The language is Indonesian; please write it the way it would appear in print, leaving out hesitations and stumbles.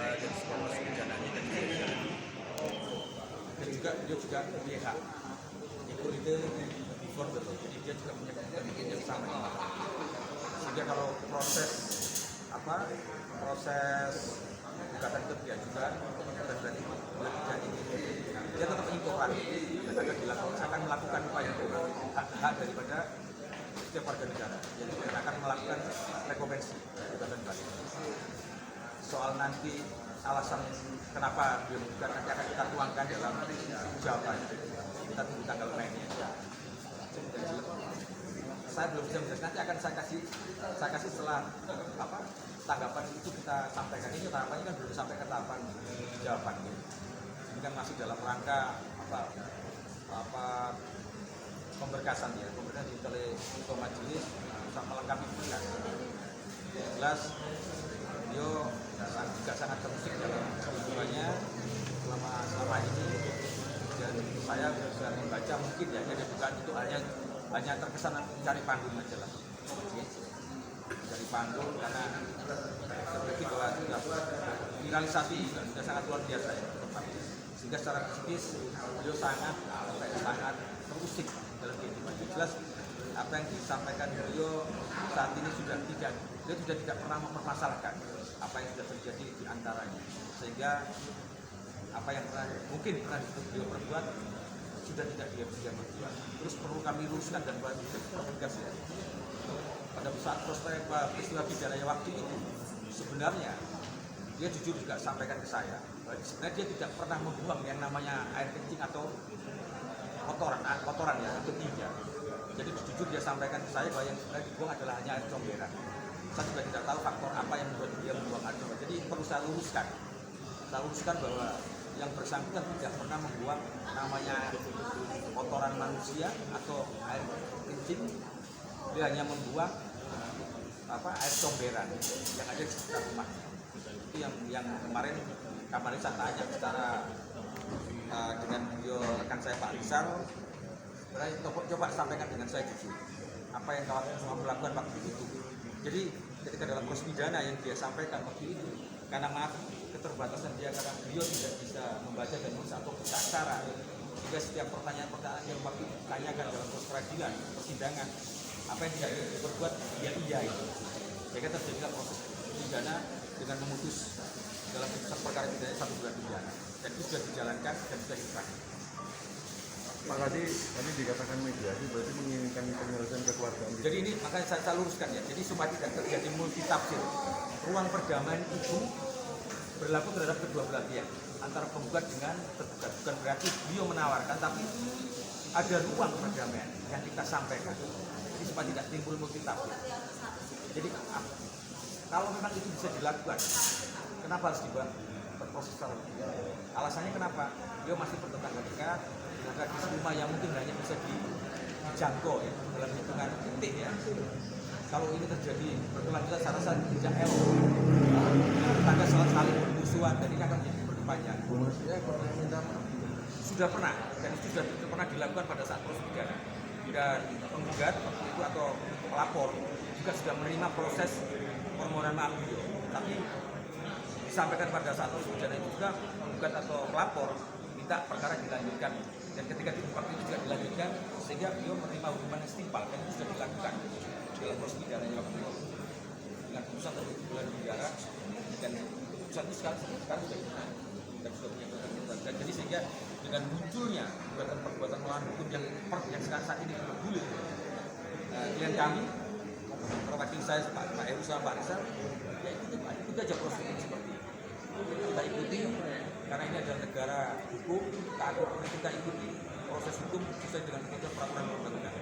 jadi sebuah proses pidananya dan juga dia juga punya hak equality before the law, jadi dia juga punya kepentingan yang sama, sehingga kalau proses gugatan itu diajukan dan berarti tidak ini dia tetap intoleran dan akan melakukan upaya hak daripada setiap warga negara, jadi akan melakukan rekomendasi gugatan balik. Soal nanti alasan kenapa dia menggugat nanti akan kita tuangkan dalam jawaban, kita tunggu tanggal mainnya. Saya belum bisa menjelaskan, nanti akan saya kasih setelah tanggapan itu kita sampaikan. Ini tahapannya kan belum sampai ke tahapan jawaban, ini kan masih dalam rangka pemberkasan ya, pemberkasan oleh ketua majelis bisa melengkapi berkas. Jelas beliau juga sangat terusik dalam hubungannya selama ini, dan saya bisa membaca mungkin ya jadi bukan itu hanya terkesan cari panggung aja lah, cari panggung karena terbukti bahwa sudah viralisasi sudah sangat luar biasa ya, sehingga secara psikis beliau sangat terusik dalam kehidupan. Jelas apa yang disampaikan beliau saat ini sudah tidak pernah mempermasalahkan apa yang sudah terjadi di antaranya, sehingga apa yang mungkin pernah beliau perbuat sudah tidak dia berbuat. Terus perlu kami luruskan dan buat tegas ya. Pada saat peristiwa pidana waktu itu sebenarnya dia jujur juga sampaikan ke saya, sebenarnya dia tidak pernah membuang yang namanya air kencing atau kotoran ya, atau tinja. Jadi jujur dia sampaikan ke saya bahwa yang sebenarnya dibuang adalah hanya air comberan. Saya juga tidak tahu faktor apa yang membuat dia membuang air comberan. Jadi perlu saya luruskan bahwa yang bersangkutan tidak pernah membuang namanya kotoran manusia atau air kencing. Dia hanya membuang air comberan yang ada di sekitar rumah. Itu yang kemarin saya tanya secara dengan beliau rekan saya Pak Rizal, coba sampaikan dengan saya jujur apa yang kamu lakukan waktu itu. Jadi ketika dalam proses pidana yang dia sampaikan waktu itu, karena maaf keterbatasan dia, karena beliau tidak bisa membaca dan menulis atau buta aksara, sehingga setiap pertanyaan yang waktu ditanyakan dalam proses peradilan, persidangan, apa yang tidak diperbuat dia iya itu. Sehingga terjadilah proses pidana dengan memutus dalam putusan perkara pidana 1 bulan pidana, dan itu sudah dijalankan dan sudah diserahkan. Pak tadi dikatakan mediasi berarti menginginkan penyelesaian kekeluargaan. Jadi ini makanya saya luruskan ya. Jadi supaya tidak terjadi multitafsir. Ruang perdamaian itu berlaku terhadap kedua belah pihak, antara penggugat dengan tergugat. Bukan berarti beliau menawarkan, tapi ada ruang perdamaian yang kita sampaikan. Jadi supaya tidak timbul multitafsir. Jadi kalau memang itu bisa dilakukan, kenapa harus berproses secara hukum? Alasannya kenapa? Beliau masih bertetangga dekat dengan tradisi rumah yang mungkin hanya bisa dijangkau ya, dalam hitungan detik ya. Kalau ini terjadi berkelanjutan, saya rasa tidak elok. Tetangga saling bermusuhan dan ini akan menjadi berkepanjangan. Sudah pernah, dan itu sudah pernah dilakukan pada saat proses pidana. Dan penggugat waktu itu atau pelapor juga sudah menerima proses permohonan maaf beliau. Tapi disampaikan pada saat proses pidana itu juga penggugat atau pelapor minta perkara dilanjutkan, dan ketika waktu itu juga dilanjutkan sehingga beliau menerima hukuman yang setimpal, dan itu sudah dilakukan dalam proses pidana waktu itu dengan putusan 7 bulan penjara, dan putusan itu sekarang sudah dan sudah punya dan jadi sehingga dengan munculnya perbuatan melawan hukum yang sekarang saat ini bergulir, klien kami perwakilan saya Pak Heru sama Pak Rizal ya itu aja proses seperti itu kita ikuti, karena ini adalah negara hukum, kita ikuti proses hukum sesuai dengan peraturan perundang-undangan.